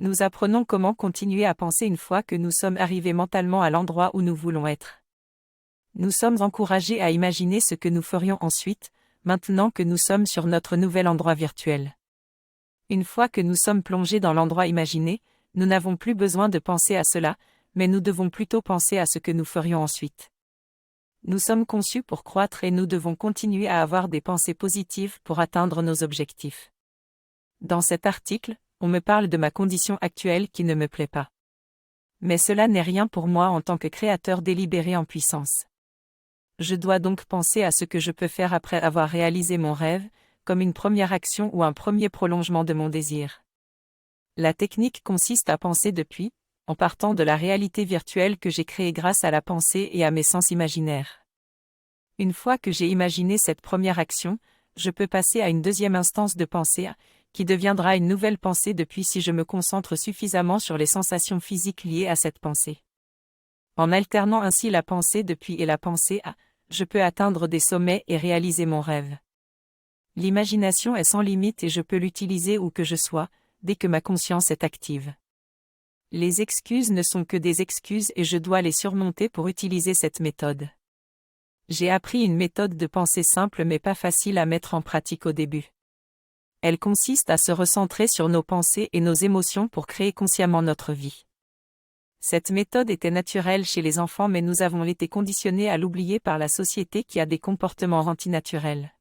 Nous apprenons comment continuer à penser une fois que nous sommes arrivés mentalement à l'endroit où nous voulons être. Nous sommes encouragés à imaginer ce que nous ferions ensuite, maintenant que nous sommes sur notre nouvel endroit virtuel. Une fois que nous sommes plongés dans l'endroit imaginé, nous n'avons plus besoin de penser à cela, mais nous devons plutôt penser à ce que nous ferions ensuite. Nous sommes conçus pour croître et nous devons continuer à avoir des pensées positives pour atteindre nos objectifs. Dans cet article, on me parle de ma condition actuelle qui ne me plaît pas. Mais cela n'est rien pour moi en tant que créateur délibéré en puissance. Je dois donc penser à ce que je peux faire après avoir réalisé mon rêve, comme une première action ou un premier prolongement de mon désir. La technique consiste à penser depuis, en partant de la réalité virtuelle que j'ai créée grâce à la pensée et à mes sens imaginaires. Une fois que j'ai imaginé cette première action, je peux passer à une deuxième instance de pensée, qui deviendra une nouvelle pensée depuis si je me concentre suffisamment sur les sensations physiques liées à cette pensée. En alternant ainsi la pensée depuis et la pensée à, je peux atteindre des sommets et réaliser mon rêve. L'imagination est sans limite et je peux l'utiliser où que je sois, dès que ma conscience est active. Les excuses ne sont que des excuses et je dois les surmonter pour utiliser cette méthode. J'ai appris une méthode de pensée simple mais pas facile à mettre en pratique au début. Elle consiste à se recentrer sur nos pensées et nos émotions pour créer consciemment notre vie. Cette méthode était naturelle chez les enfants mais nous avons été conditionnés à l'oublier par la société qui a des comportements antinaturels.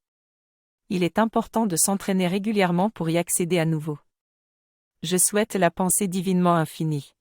Il est important de s'entraîner régulièrement pour y accéder à nouveau. Je souhaite la pensée divinement infinie.